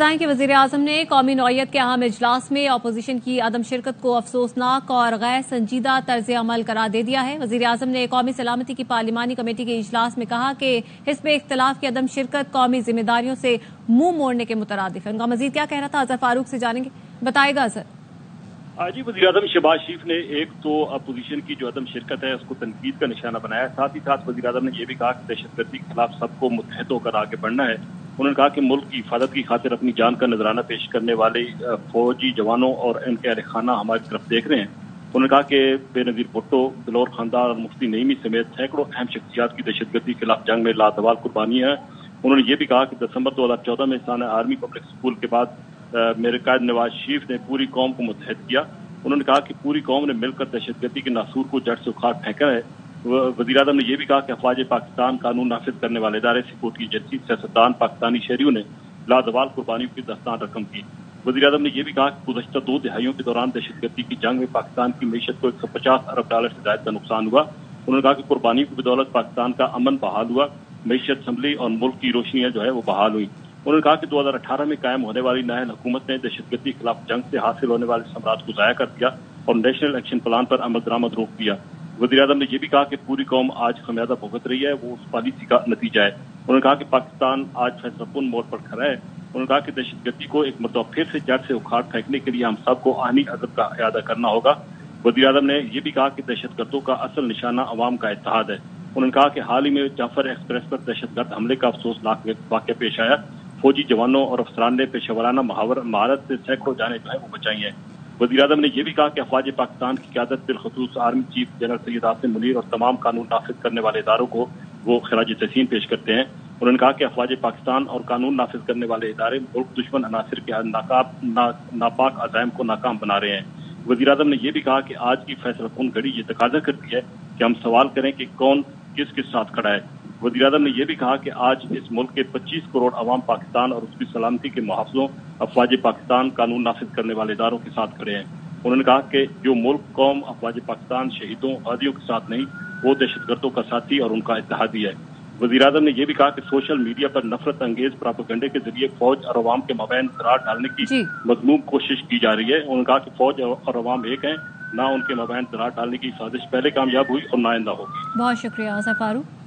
بتائیں کہ وزیر اعظم نے قومی نوعیت کے اہم اجلاس میں اپوزیشن کی عدم شرکت کو افسوسناک اور غیر سنجیدہ طرز عمل قرار دے دیا ہے۔ وزیر اعظم نے قومی سلامتی کی پارلیمانی کمیٹی کے اجلاس میں کہا کہ حزب اختلاف کی عدم شرکت قومی ذمہ داریوں سے منہ موڑنے کے مترادف ہے۔ ان کا مزید کیا کہنا تھا اظہر فاروق سے جانیں گے، بتائے گا اظہر۔ جی، وزیر اعظم شہباز شریف نے ایک تو اپوزیشن کی جو عدم شرکت ہے اس کو تنقید کا نشانہ بنایا، ساتھ ہی ساتھ وزیر اعظم نے یہ بھی کہا کہ دہشت گردی کے خلاف سب کو متحد ہو کر آگے بڑھنا ہے۔ انہوں نے کہا کہ ملک کی حفاظت کی خاطر اپنی جان کا نذرانہ پیش کرنے والے فوجی جوانوں اور ان کے اہل خانہ ہماری طرف دیکھ رہے ہیں۔ انہوں نے کہا کہ بے نظیر بھٹو، بلور خاندان اور مفتی نعیمی سمیت سینکڑوں اہم شخصیات کی دہشت گردی کے خلاف جنگ میں لازوال قربانی ہے۔ انہوں نے یہ بھی کہا کہ دسمبر 2014 میں ثانیہ آرمی پبلک اسکول کے بعد میرے قائد نواز شریف نے پوری قوم کو متحد کیا۔ انہوں نے کہا کہ پوری قوم نے مل کر دہشت گردی کے ناسور کو جڑ سے اکھاڑ پھینکا ہے۔ وزیر اعظم نے یہ بھی کہا کہ افواج پاکستان، قانون نافذ کرنے والے ادارے، سیکورٹی ایجنسی، سیاستدان، پاکستانی شہریوں نے لازوال قربانیوں کی داستان رقم کی۔ وزیر اعظم نے یہ بھی کہا کہ گزشتہ 2 دہائیوں کے دوران دہشت گردی کی جنگ میں پاکستان کی معیشت کو 150 ارب ڈالر سے زائد کا نقصان ہوا۔ انہوں نے کہا کہ قربانیوں کی بدولت پاکستان کا امن بحال ہوا، معیشت سنبھلی اور ملک کی روشنیاں جو ہے وہ بحال ہوئی۔ انہوں نے کہا کہ 2018 میں قائم ہونے والی نائل حکومت نے دہشت گردی کے خلاف جنگ سے حاصل ہونے والے ثمرات کو ضائع کر دیا اور نیشنل ایکشن پلان پر عمل درآمد روک دیا۔ وزیر اعظم نے یہ بھی کہا کہ پوری قوم آج خمیازہ بھگت رہی ہے، وہ اس پالیسی کا نتیجہ ہے۔ انہوں نے کہا کہ پاکستان آج فیصلہ کن موڑ پر کھڑا ہے۔ انہوں نے کہا کہ دہشت گردی کو ایک مرتبہ پھر سے جڑ سے اکھاڑ پھینکنے کے لیے ہم سب کو آہنی عزم کا اعادہ کرنا ہوگا۔ وزیر اعظم نے یہ بھی کہا کہ دہشت گردوں کا اصل نشانہ عوام کا اتحاد ہے۔ انہوں نے کہا کہ حال ہی میں جعفر ایکسپریس پر دہشت گرد حملے کا افسوسناک واقعہ پیش آیا۔ فوجی جوانوں اور افسران نے پیشہ ورانہ مہارت سے سینکڑوں جانیں جو ہے وہ بچائی ہیں۔ وزیر اعظم نے یہ بھی کہا کہ افواج پاکستان کی قیادت بالخصوص army chief general Syed Asim Munir اور تمام قانون نافذ کرنے والے اداروں کو وہ خراج تحسین پیش کرتے ہیں۔ انہوں نے کہا کہ افواج پاکستان اور قانون نافذ کرنے والے ادارے ملک دشمن عناصر کے ناپاک عزائم کو ناکام بنا رہے ہیں۔ وزیر اعظم نے یہ بھی کہا کہ آج کی فیصلہ کن گھڑی یہ تقاضا کرتی ہے کہ ہم سوال کریں کہ کون کس کے ساتھ کھڑا ہے۔ وزیر اعظم نے یہ بھی کہا کہ آج اس ملک کے 25 کروڑ عوام پاکستان اور اس کی سلامتی کے محافظوں، افواج پاکستان، قانون نافذ کرنے والے اداروں کے ساتھ کھڑے ہیں۔ انہوں نے کہا کہ جو ملک، قوم، افواج پاکستان، شہیدوں، غازیوں کے ساتھ نہیں، وہ دہشت گردوں کا ساتھی اور ان کا اتحادی ہے۔ وزیر اعظم نے یہ بھی کہا کہ سوشل میڈیا پر نفرت انگیز پراپیگنڈے کے ذریعے فوج اور عوام کے مابین دراڑ ڈالنے کی مذموم کوشش کی جا رہی ہے۔ انہوں نے کہا کہ فوج اور عوام ایک ہیں، نہ ان کے مابین دراڑ ڈالنے کی سازش پہلے کامیاب ہوئی اور نہ آئندہ ہوگی۔ بہت شکریہ اظہر فاروق۔